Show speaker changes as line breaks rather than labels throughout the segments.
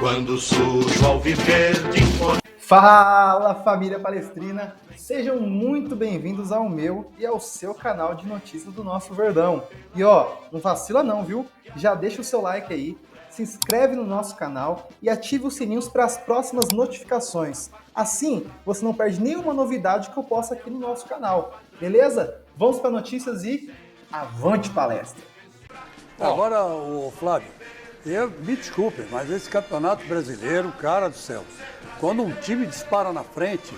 quando sujo ao viver de
Fala, família palestrina! Sejam muito bem-vindos ao meu e ao seu canal de notícias do nosso Verdão. E ó, não vacila não, viu? Já deixa o seu like aí, se inscreve no nosso canal e ativa os sininhos para as próximas notificações. Assim, você não perde nenhuma novidade que eu posto aqui no nosso canal. Beleza? Vamos para notícias e avante palestra!
Agora, o Flávio, me desculpem, mas esse campeonato brasileiro, cara do céu, quando um time dispara na frente,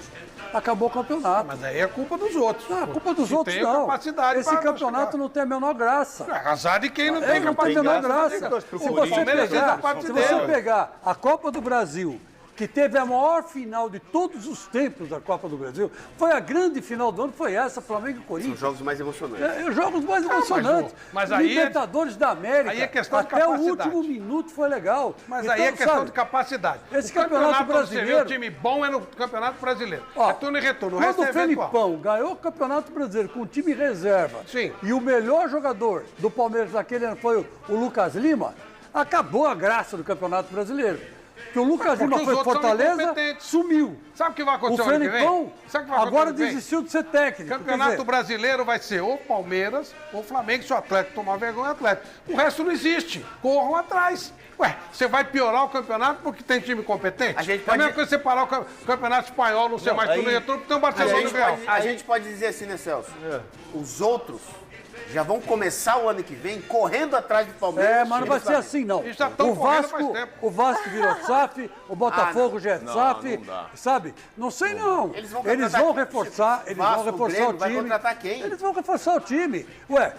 acabou o campeonato.
Mas aí é culpa dos outros.
Não, a culpa dos
que
outros
tem
não.
Capacidade
Esse campeonato não tem a menor graça.
É azar de quem não tem
Não tem a menor
capacidade.
graça. Se
Se
você pegar a Copa do Brasil, que teve a maior final de todos os tempos da Copa do Brasil, foi a grande final do ano, foi essa, Flamengo e Corinthians.
São jogos mais emocionantes.
Os jogos mais emocionantes.
mas aí
Libertadores da América,
aí é questão de
até o
capacidade.
último minuto foi legal.
Mas
Então,
aí é questão
sabe,
de capacidade.
Esse
O
campeonato
pra você ver,
brasileiro-
o time bom é no Campeonato Brasileiro.
Ó,
É turno e retorno. O
Quando
resto
o
é eventual.
Felipão ganhou o Campeonato Brasileiro com o time reserva,
Sim.
e o melhor jogador do Palmeiras naquele ano foi o Lucas Lima, acabou a graça do Campeonato Brasileiro. Porque o Lucas
Porque
Lima
os
foi
outros são
Fortaleza,
incompetentes.
sumiu.
Sabe o que vai
O
acontecer ano que vem?
Felipão
Sabe o que vai acontecer
agora
ano que vem?
desistiu de ser técnico.
Campeonato
Quer dizer,
Brasileiro vai ser ou Palmeiras ou Flamengo, se o Atlético tomar vergonha, o Atlético. O resto não existe. Corram atrás. Ué, você vai piorar o campeonato porque tem time competente?
A gente
É a
pode-
mesma coisa você parar o campeonato espanhol, não ser mais turno e retorno, porque tem o Barcelona e o Real.
A gente pode dizer assim, né, Celso? Os outros já vão começar o ano que vem correndo atrás do Palmeiras.
mas não vai ser assim, não.
Eles já estão
O
correndo
Vasco,
faz tempo.
o Vasco virou SAF, o Botafogo já é SAF,
não dá.
sabe? Não sei não.
Eles vão
Eles
contratar
vão
quem?
reforçar, eles
Vasco,
vão reforçar
Grêmio,
o
vai
time.
contratar quem?
Eles vão reforçar o time. Ué,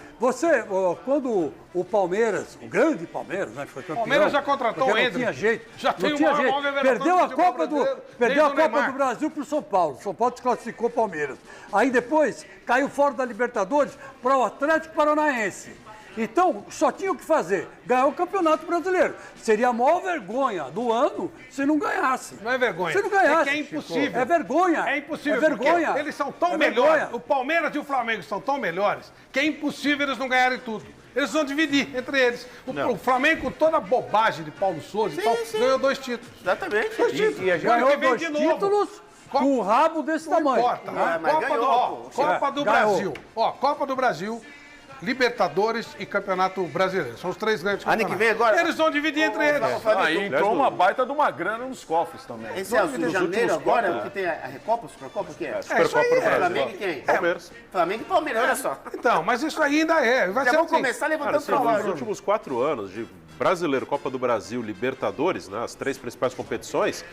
quando o Palmeiras, o grande Palmeiras, né, que foi campeão.
Palmeiras já contratou
porque
o
não
Endrick.
tinha jeito.
Já tem
não
o
tinha
maior
jeito.
revelação
Perdeu
do
a
futebol
Copa do,
brasileiro,
perdeu
desde
a
o
Copa
Neymar.
do Brasil pro São Paulo. São Paulo desclassificou o Palmeiras. Aí depois caiu fora da Libertadores para o Atlético Paranaense. Então, só tinha o que fazer, ganhar o Campeonato Brasileiro. Seria a maior vergonha do ano se não ganhasse.
Não é vergonha.
Se não ganhasse.
É que é impossível.
É vergonha.
É impossível.
É vergonha.
porque Eles são tão
É
melhores.
vergonha.
O Palmeiras e o Flamengo são tão melhores que é impossível eles não ganharem tudo. Eles vão dividir entre eles. O Flamengo, com toda a bobagem de Paulo Souza e tal, ganhou 2 títulos.
Exatamente.
2 títulos.
E a gente...
Ano
Ganhou
que vem
2
de novo.
títulos
Copa-
com um rabo desse
Não
tamanho.
importa.
Ah, mas
Copa,
ganhou, pô.
Copa do
Ganhou.
Brasil. Ó, Copa do Brasil, Libertadores e Campeonato Brasileiro. São os 3 grandes
Ano que
campeonatos.
vem agora-
Eles vão dividir entre eles.
Aí entrou uma baita de uma grana nos cofres também.
Em Celso, em janeiro
últimos
agora,
quatro,
que tem a Recopa, a Supercopa, o que é?
Supercopa do Brasil.
Flamengo e quem?
Palmeiras.
Flamengo e Palmeiras, olha só.
Então, mas isso ainda é. Vai
Já
ser
vão
assim.
começar levantando
Cara, nos
salário.
últimos 4 anos de Brasileiro, Copa do Brasil, Libertadores, né, as 3 principais competições,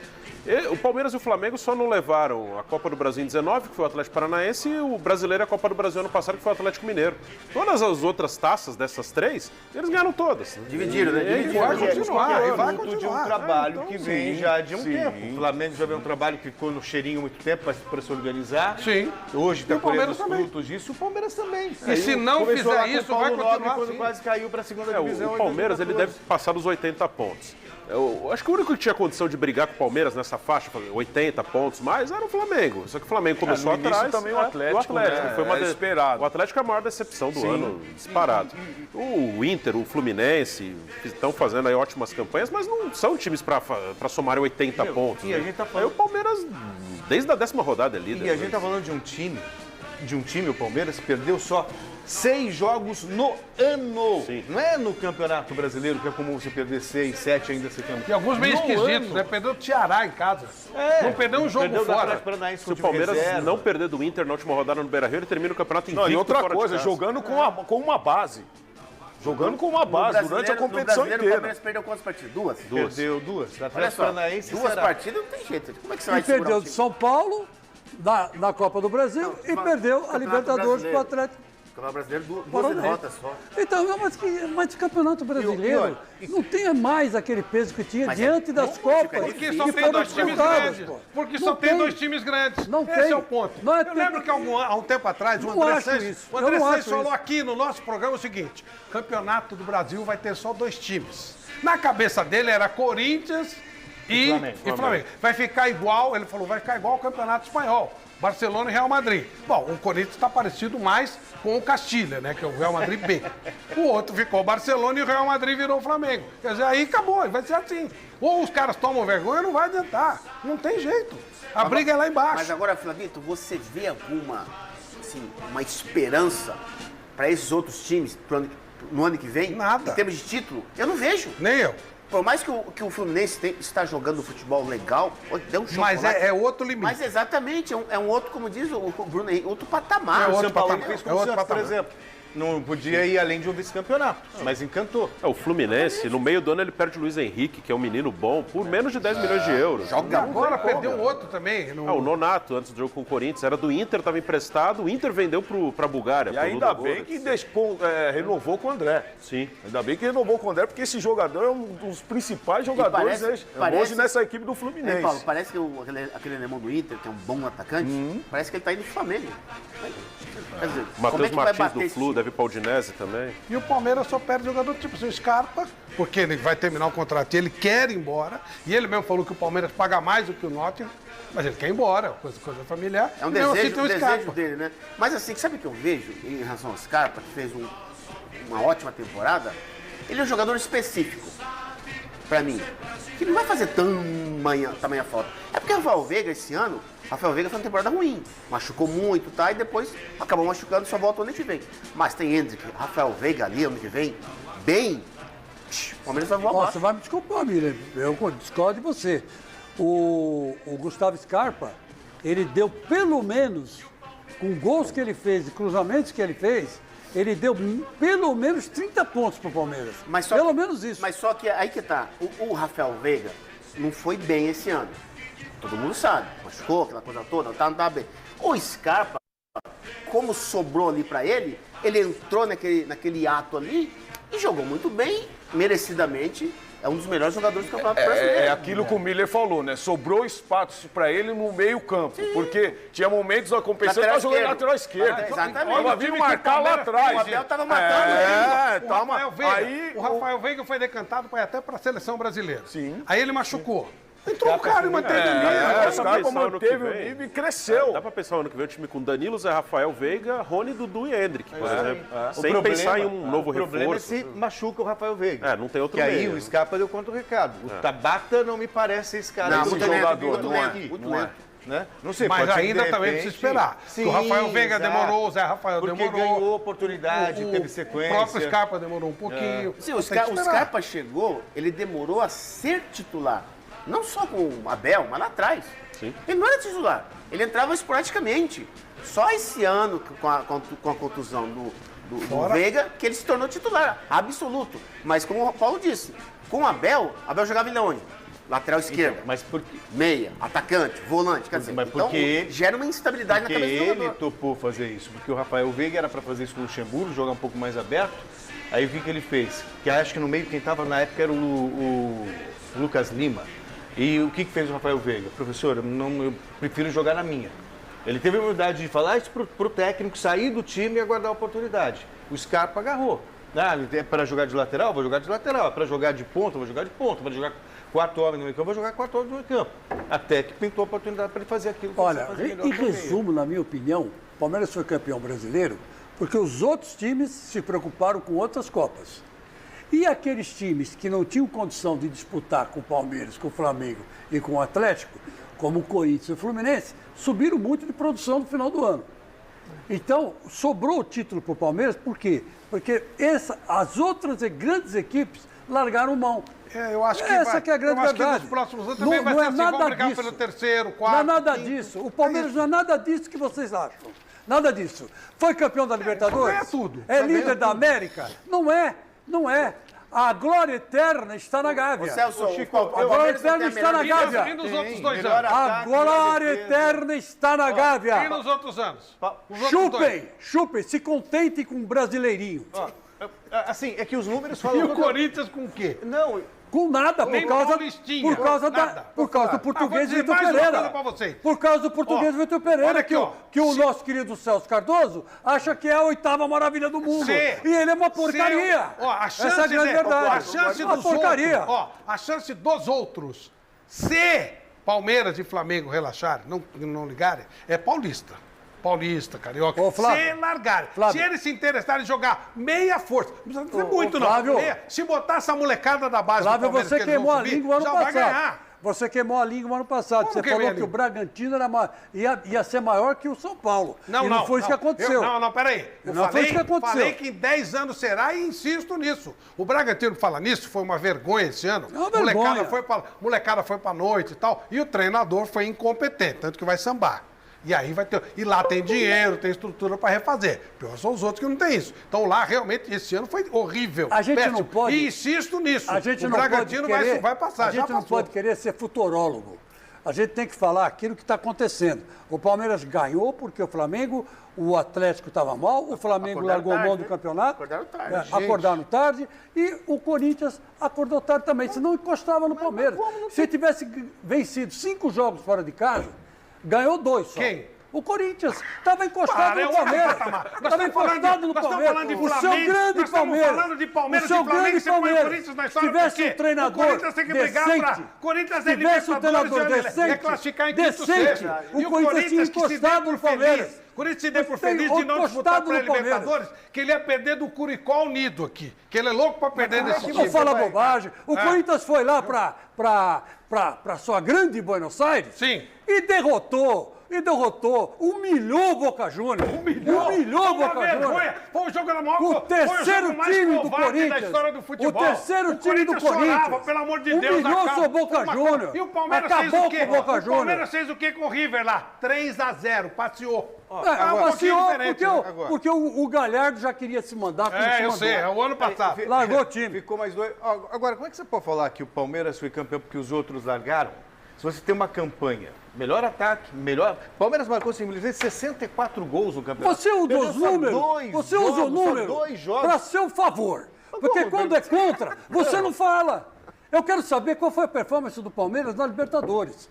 o Palmeiras e o Flamengo só não levaram a Copa do Brasil em 19, que foi o Atlético Paranaense, e o Brasileiro e a Copa do Brasil ano passado, que foi o Atlético Mineiro. Todas as outras taças dessas 3, eles ganharam todas. Né?
Dividiram, né?
E aí
Dividiram.
vai continuar, e vai
fruto de um
continuar.
trabalho que vem
sim,
já de um
sim.
tempo. O Flamengo já vem um trabalho que ficou no cheirinho há muito tempo para se organizar.
Sim.
Hoje
E
está
o
colhendo
Palmeiras
os
também.
frutos disso. O Palmeiras também.
E se não
Começou
fizer
lá com o
isso,
Paulo
vai
Nobre,
continuar
quando
assim.
quase caiu para a segunda
O
divisão.
Palmeiras ele deve passar dos 80 pontos. Eu acho que o único que tinha condição de brigar com o Palmeiras nessa faixa, fazer 80 pontos mais, era o Flamengo. Só que o Flamengo começou
no início
atrás.
também o Atlético, né?
Foi uma
Era esperado.
O Atlético é a maior decepção do ano, disparado. O Inter, o Fluminense, estão fazendo aí ótimas campanhas, mas não são times para somarem 80 pontos.
e a
né?
gente tá
Aí
falando-
o Palmeiras, desde a 10ª rodada, é líder.
E a gente tá falando de um time, o Palmeiras, perdeu só 6 jogos no ano.
Sim.
Não é no Campeonato Brasileiro, que é comum você perder 6, 7 ainda ser campeão.
E alguns meio
No
esquisitos,
ano.
né? Perdeu o Ceará em casa. Não perdeu um jogo
Perdeu do
fora.
Atlético Paranaense
Se o
com time
Palmeiras
reserva.
não perder do Inter na última rodada no Beira-Rio, ele termina o campeonato invicto
Não, e outra
fora de
coisa,
casa.
jogando com uma base. Jogando com uma base durante a competição
O
inteira.
Palmeiras perdeu quantas partidas? 2?
Perdeu 2.
Olha
Atlético
só,
Paranaense
2
será.
partidas não tem jeito. Como é que você vai
E
segurar
perdeu
o
de
time?
São Paulo na Copa do Brasil e perdeu a
Campeonato
Libertadores
Brasileiro.
pro Atlético.
Campeonato Brasileiro, 2
Paranaense.
derrotas só.
Então, não, mas o Campeonato Brasileiro não tem mais aquele peso que tinha
Mas é
diante das
muito,
Copas.
cara,
Porque
que
só tem
foram
2 times
disputadas,
grandes.
pô.
Porque
Não
só tem 2 times grandes.
Não
Esse
tem.
é o ponto.
Não é
Eu lembro que há um tempo atrás, o
Não
André
acho
Sanches,
isso.
o
Eu
André
não
Sanches
acho
falou
isso.
aqui no nosso programa o seguinte: Campeonato do Brasil vai ter só 2 times. Na cabeça dele era Corinthians e Flamengo. Vai ficar igual, ele falou, vai ficar igual ao Campeonato Espanhol. Barcelona e Real Madrid. Bom, o Corinthians está parecido mais com o Castilha, né? Que é o Real Madrid B. O outro ficou o Barcelona e o Real Madrid virou o Flamengo. Quer dizer, aí acabou, vai ser assim. Ou os caras tomam vergonha, não vai adiantar. Não tem jeito. A briga é lá embaixo.
Mas agora, Flavito, você vê alguma, assim, uma esperança para esses outros times no ano que vem?
Nada.
Em termos de título? Eu não vejo.
Nem eu.
Por mais que o Fluminense está jogando futebol legal, deu um choque.
Mas
lá.
é outro limite.
Mas exatamente, é um outro, como diz o Bruno Henrique, outro patamar.
É
O
outro
São Paulo
patamar.
fez com
É
o
outro
Santos, por
patamar.
exemplo. Não podia ir além de um vice-campeonato, mas encantou.
O Fluminense, no meio do ano, ele perde o Luiz Henrique, que é um menino bom, por menos de 10 milhões de euros.
E agora perdeu um outro também.
O Nonato, antes do jogo com o Corinthians, era do Inter, estava emprestado, o Inter vendeu para a Bulgária.
E
pro
ainda
Ludo
bem
Goretz.
que renovou com o André.
Sim.
Ainda bem que renovou com o André, porque esse jogador é um dos principais jogadores
parece-
hoje nessa equipe do Fluminense.
Paulo, parece que aquele alemão do Inter, que é um bom atacante, parece que ele tá indo pro Flamengo. Quer dizer, como é
Matheus
que vai
Martins
bater
do
esse
Flu,
time?
deve ir pra Udinese também.
E o Palmeiras só perde jogador tipo assim, o Scarpa, porque ele vai terminar o contrato e ele quer ir embora. E ele mesmo falou que o Palmeiras paga mais do que o Nottingham, mas ele quer ir embora, coisa familiar.
É um
E mesmo assim
desejo,
tem o
desejo
Scarpa.
dele, né? Mas assim, sabe o que eu vejo em relação ao Scarpa, que fez uma ótima temporada? Ele é um jogador específico, pra mim, que não vai fazer tamanha falta. É porque o Rafael Veiga, esse ano, Rafael Veiga foi uma temporada ruim. Machucou muito, tá? E depois acabou machucando e só volta o ano que vem. Mas tem Hendrick, Rafael Veiga ali ano que vem, bem... O Palmeiras vai voar
Ó,
abaixo.
você vai me desculpar, Miriam, eu discordo de você. O Gustavo Scarpa, ele deu pelo menos, com gols que ele fez e cruzamentos que ele fez, ele deu pelo menos 30 pontos pro Palmeiras. Pelo menos isso.
Mas só que aí que tá, o Rafael Veiga não foi bem esse ano. Todo mundo sabe, machucou, aquela coisa toda, não tá bem. O Scarpa, como sobrou ali pra ele, ele entrou naquele ato ali e jogou muito bem, merecidamente. É um dos melhores jogadores do Campeonato Brasileiro.
É aquilo que o Miller falou, né? Sobrou espaço pra ele no meio-campo. Porque tinha momentos da competição que ele tava jogando lateral esquerdo.
Exatamente.
Tava vindo marcar lá atrás.
O Abel tava matando ele.
O Rafael Veiga foi decantado até para a seleção brasileira.
Sim.
Aí ele machucou. Entrou o cara e manteve o nível.
O Scarpa manteve o nível e cresceu.
Dá pra pensar ano que vem o time com Danilo, Zé Rafael, Veiga, Rony, Dudu e Hendrick, por exemplo.
O
Sem pensar em um novo
O problema é
reforço.
se machuca o Rafael Veiga.
É, não tem outro
Que aí
meio.
o Scarpa deu contra o recado. O Tabata não me parece esse cara.
Não,
esse
muito lento,
jogador.
muito
não
lento,
é.
muito
Não é.
lento.
Né? Não sei,
Mas
pode ser que,
ainda
de
também
repente-
precisa esperar.
Sim,
o Rafael Veiga
exato.
demorou, o Zé Rafael
Porque
demorou.
ganhou oportunidade, teve sequência.
O próprio Scarpa demorou um pouquinho.
Sim,
Tem
o
que esperar.
Scarpa chegou, ele demorou a ser titular. Não só com o Abel, mas lá atrás.
Sim.
Ele não era titular. Ele entrava esporadicamente. Só esse ano, com a contusão do Veiga, que ele se tornou titular, absoluto. Mas como o Paulo disse, com o Abel jogava ele onde? Lateral esquerdo,
Mas por quê?
meia, atacante, volante. Quer dizer,
Mas
então
porque
gera uma instabilidade
Porque
na cabeça do
ele
jogador.
topou fazer isso. Porque o Rafael Veiga era para fazer isso com o Luxemburgo, jogar um pouco mais aberto. Aí o que ele fez? Que acho que no meio quem estava na época era o Lucas Lima. E o que fez o Rafael Veiga? Professor, eu prefiro jogar na minha. Ele teve a humildade de falar isso pro técnico, sair do time e aguardar a oportunidade. O Scarpa agarrou. Ah, é para jogar de lateral? Vou jogar de lateral. É para jogar de ponta? Vou jogar de ponta. Vou jogar 4 homens no meio campo? Vou jogar 4 homens no meio campo. Até que pintou a oportunidade para ele fazer aquilo que
Olha,
ele fazia melhor
em
que o meio.
resumo, na minha opinião, o Palmeiras foi campeão brasileiro porque os outros times se preocuparam com outras Copas. E aqueles times que não tinham condição de disputar com o Palmeiras, com o Flamengo e com o Atlético, como o Corinthians e o Fluminense, subiram muito de produção no final do ano. Então, sobrou o título para o Palmeiras, por quê? Porque as outras grandes equipes largaram mão.
Eu acho que
Essa
vai.
que é a grande
Eu acho
verdade.
que nos próximos anos também vai
não
ser
é
assim,
nada
vão brigar
disso.
pelo terceiro, quarto,
Não é nada
quinto.
disso. O Palmeiras não é nada disso que vocês acham. Nada disso. Foi campeão da Libertadores?
ganha tudo.
É
Só ganha
líder da
tudo.
América? Não é. Não é. A glória eterna está na Gávea.
Celso,
Ô, Chico,
o
a glória
Palmeiras não
eterna
tem a
está na
melhor
Gávea.
E nos outros 2
melhor
anos?
A
ataque,
glória
melhor defesa.
eterna está na Gávea.
E nos outros anos? Os outros dois.
Chupem, chupem, se contentem com um brasileirinho.
Assim, é que os números
E
falam...
o Corinthians com o quê?
Não,
Com nada,
Nem
por
Paulistinha,
causa
nada.
por causa do
vou
português
dizer
Vitor
mais uma
Pereira.
coisa pra vocês.
Por causa do português
Ó,
Vitor Pereira,
olha aqui, ó.
que o nosso querido Celso Cardoso acha que é a 8ª maravilha do mundo.
Se-
E ele é uma porcaria.
Ó, a chance
Essa é a grande verdade.
A chance
uma
dos
porcaria.
outros, ó, a chance dos outros se Palmeiras e Flamengo relaxarem, não ligarem, é paulista. Paulista, carioca.
Ô, Flávio.
Se largarem.
Flávio.
Se eles se interessarem em jogar meia força, não precisa fazer muito,
Flávio.
não. Se botar essa molecada da base
Flávio,
do Palmeiras,
você
que eles vão
queimou a
subir,
língua ano
já vai
passado.
ganhar.
Você queimou a língua ano passado.
Como
Você
queimei
falou
a
que o
língua?
Bragantino ia ser maior que o São Paulo. E não foi isso que aconteceu.
Peraí.
Foi isso que aconteceu.
Falei que em 10 anos será e insisto nisso. O Bragantino fala nisso, foi uma vergonha esse ano.
É uma vergonha.
Molecada foi pra noite e tal. E o treinador foi incompetente, tanto que vai sambar. E aí vai ter. E lá tem dinheiro, tem estrutura para refazer. Pior são os outros que não tem isso. Então lá realmente esse ano foi horrível.
A gente
péssimo.
não pode.
E insisto nisso.
A gente
o
não
Bragantino
pode querer,
vai passar.
A gente
já
não
passou.
pode querer ser futurólogo. A gente tem que falar aquilo que está acontecendo. O Palmeiras ganhou porque o Flamengo, o Atlético estava mal, o Flamengo
Acordaram
largou mão
tarde,
do
né?
campeonato.
Acordaram tarde.
Acordaram tarde e o Corinthians acordou tarde também. Se não encostava no Palmeiras. Se tivesse vencido 5 jogos fora de casa, ganhou 2 só.
Quem?
O Corinthians estava encostado no Palmeiras. Estava encostado no
Nós estamos
Palmeiras.
falando de
O seu
Flamengo,
grande
nós estamos
Palmeiras.
falando de Palmeiras
O seu
e Flamengo,
grande
você põe o
Palmeiras.
Corinthians na
Se
história,
tivesse
por quê?
um treinador
O Corinthians tem que brigar
decente,
pra... Corinthians
se
é
tivesse um
Libertadores
treinador
e
decente,
ia classificar em quinto
decente,
sexto.
o
E o
Corinthians tinha
Corinthians que se dê
encostado
por
no Palmeiras.
feliz. O Corinthians se dê por
Mas tem
feliz de não disputar
encostado
para a
no Palmeiras.
Libertadores, que ele ia perder do Curicó Unido aqui. Que ele é louco para perder desse time.
Não fala bobagem. O Corinthians foi lá para sua grande Buenos Aires
Sim.
e derrotou, humilhou o Boca Juniors. Humilhou o
Uma
Boca
vergonha.
Juniors.
Foi o jogo da maior...
O
foi
terceiro
jogo mais
time do
covarde
Corinthians.
da história do futebol.
O terceiro time do
Corinthians chorava,
Corinthians.
pelo amor de Deus.
Humilhou
acaba.
seu Boca
Uma
Juniors.
coisa. E o Palmeiras
Acabou
fez o quê?
com o Boca
O Palmeiras
Juniors.
fez o quê com o River lá? 3-0, passeou.
Passeou
diferente, né?
porque o Galhardo já queria se mandar. como se
Eu
mandou.
sei, é o ano passado.
Largou o time.
Ficou mais 2. Agora, como é que você pode falar que o Palmeiras foi campeão porque os outros largaram? Se você tem uma campanha, melhor ataque, melhor... Palmeiras marcou simplesmente 64 gols no campeonato.
Você usa
Perdeu
os
só
números. Você usa o número
dois jogos.
para seu favor. Porque
como?
quando é contra, você não fala. Eu quero saber qual foi a performance do Palmeiras na Libertadores.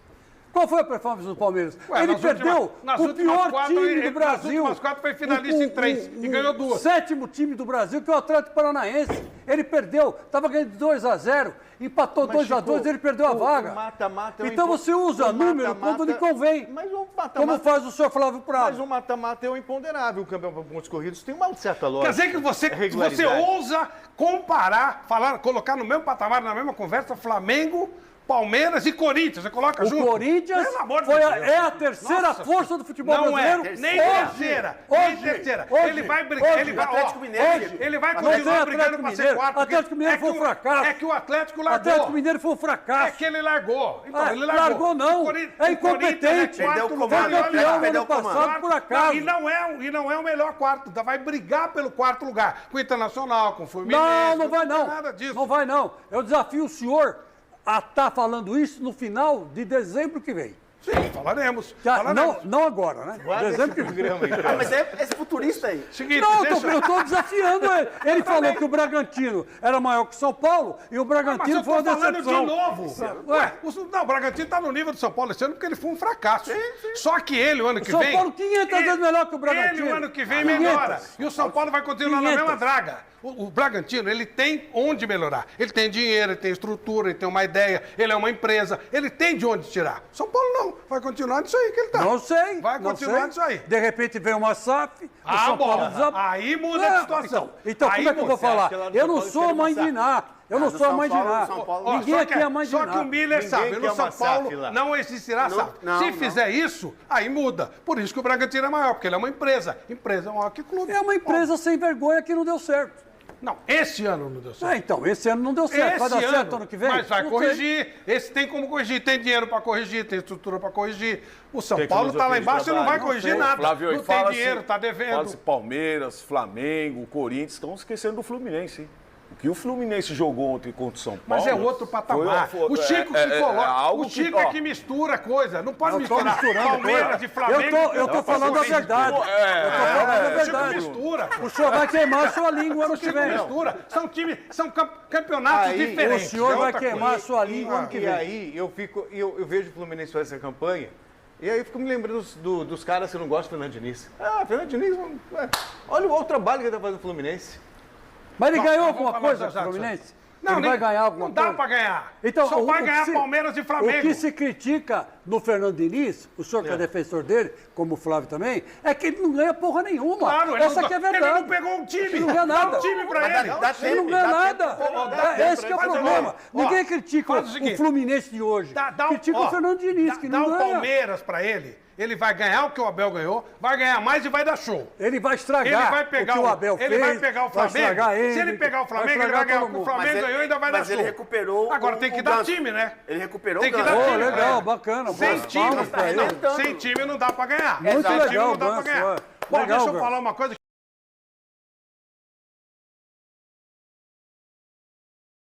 Qual foi a performance do Palmeiras? Ele
nas
perdeu
nas
o
últimas
pior
quatro,
time do
nas
Brasil.
últimas 4 foi finalista em 3 e ganhou 2.
O 7º time do Brasil, que é o Atlético Paranaense. Ele perdeu, estava ganhando de 2-0, empatou
Mas,
2-2,
Chico,
ele perdeu a vaga.
o mata-mata é um
Então
impo-
você usa
o
número
mata-mata-
quando lhe convém.
Mas o mata-mata...
Como faz o senhor Flávio Prado.
Mas o mata-mata é um imponderável. O campeão por pontos corridos tem uma certa lógica.
Quer dizer que você
regularidade.
ousa comparar, colocar no mesmo patamar, na mesma conversa, Flamengo, Palmeiras e Corinthians. Você coloca
O
junto?
Corinthians
Pelo amor de
foi
Deus.
é a terceira
Nossa,
força do futebol
Não
brasileiro.
é, nem terceira. Nem terceira. Ele vai brigar, ele vai,
Atlético
ó,
Mineiro,
ele vai
Mas não
continuar
tem
brigando
Atlético
para ser
Mineiro.
quarto.
Atlético Mineiro foi um fracasso.
É que o Atlético
O
largou.
Atlético Mineiro foi um fracasso.
É que ele largou. Então,
Ah,
ele largou.
largou não.
O Corinthians-
É incompetente.
o Corinthians é quarto
Perdeu o
lugar,
comando.
e olha
Campeão
lá.
no
Perdeu
ano
o comando.
passado por acaso.
E não é o melhor quarto. Vai brigar pelo quarto lugar. Com o Internacional, com o Fluminense.
Não vai
tem
não.
Nada disso.
Não vai não. Eu desafio o senhor a estar falando isso no final de dezembro que vem.
Sim, falaremos.
Já-
falaremos.
não agora, né?
Guarda
Dezembro que
esse
vem.
programa, então.
Mas é esse futurista aí.
Seguinte,
Não,
deixa...
eu tô desafiando ele. Ele falou que o Bragantino era maior que o São Paulo e o
Mas
Bragantino
eu
foi
tô
uma
falando
decepção.
de novo.
Ué,
Não, o Bragantino tá no nível do São Paulo esse ano porque ele foi um fracasso. Só que ele, o ano que
São
vem...
Paulo 500 vezes melhor que o Bragantino.
Ele, o ano que vem,
500.
melhora. E o São Paulo vai continuar na
500.
mesma draga. O Bragantino, ele tem onde melhorar. Ele tem dinheiro, ele tem estrutura, ele tem uma ideia, ele é uma empresa, ele tem de onde tirar. São Paulo não. Vai continuar nisso aí que ele tá.
Não sei.
Vai
não
continuar
sei.
nisso aí.
De repente vem uma SAF, o São Paulo
bom.
desaba.
Aí muda a situação.
Então
Aí
como é que eu vou
muda.
falar?
que lá no
Eu
São
não
Paulo
sou
querem
mãe
uma
de Ná. Eu não
Mas o
sou
São
mãe de
Paulo-
Ná.
São Paulo-
Ninguém
só
aqui
que-
é mãe de
Só
Ná.
que o Miller
Ninguém
sabe,
quer
no São
uma SAF
Paulo
lá.
não existirá
Não,
SAF.
não,
Se
não.
fizer isso, aí muda. Por isso que o Bragantino é maior, porque ele é uma empresa. Empresa é maior que clube.
É uma empresa sem vergonha que não deu certo.
Não, esse ano não deu certo.
Então, esse ano não deu certo. Vai dar certo ano que vem?
Mas vai
Não
corrigir. Esse tem como corrigir. Tem dinheiro para corrigir, tem estrutura para corrigir. O São
Tem
Paulo tá lá
filosofia de
embaixo e não vai
trabalho.
corrigir
sei.
nada.
Flávio,
não
e
tem
fala-se-
dinheiro, tá devendo.
Fala-se Palmeiras, Flamengo, Corinthians, estão esquecendo do Fluminense, hein? O que o Fluminense jogou ontem contra o São Paulo...
Mas é outro patamar.
foi-
O Chico
é-
que
é-
coloca.
é algo
o Chico é
ó,
que mistura coisa. Não pode
Eu tô
misturar
misturando
Palmeiras
coisa.
e Flamengo.
Eu tô falando a verdade. Eu tô falando a
O Chico
verdade.
mistura.
O senhor vai queimar a sua língua ano
O
que
Chico
vem.
mistura. São campeonatos
Aí,
diferentes.
O senhor
É
vai
outra
queimar a
coisa.
sua língua ano que
E
vem.
aí eu vejo o Fluminense fazer essa campanha, e aí eu fico me lembrando dos caras que não gostam do Fernando Diniz. Fernando Diniz, olha o trabalho que ele tá fazendo no Fluminense.
Mas ele
Não,
ganhou
vamos
alguma
falar
coisa
já,
com o Fluminense? Ele vai ganhar alguma
Não dá
coisa?
pra ganhar.
Então,
Só vai
que
ganhar Palmeiras e Flamengo.
O que se critica no Fernando Diniz, o senhor que é defensor dele, como o Flávio também, é que ele não ganha porra nenhuma.
Claro, ele
Essa
não,
que é a verdade.
Ele não pegou um time.
Ele não ganha nada.
Dá um time pra ele.
Ele não ganha nada. Esse que é o
Faz
problema.
ó,
Ninguém critica
faz o
o
seguinte,
Fluminense de hoje. Critica o Fernando Diniz, que
dá
não
o
ganha.
Palmeiras pra ele vai ganhar o que o Abel ganhou, vai ganhar mais e vai dar show.
Ele vai estragar
Ele vai pegar
o que o Abel fez.
Ele vai pegar o
vai
Flamengo.
estragar ele,
Se ele pegar o Flamengo, ele
estragar
vai ganhar
todo
o que o
mundo.
Flamengo ganhou e ainda vai dar
Mas
show.
ele recuperou
Agora tem que dar
ganso.
time, né?
Ele recuperou
Tem
o
que
ganso.
dar
Pô,
time,
legal,
né?
bacana.
Sem
boas
time,
palmas pra ele.
arrebentando.
Sem time não dá pra ganhar.
Muito
Sem time
legal,
não dá pra
Ganso,
ganhar.
é.
Bom,
Legal,
deixa eu
Ganso.
falar uma coisa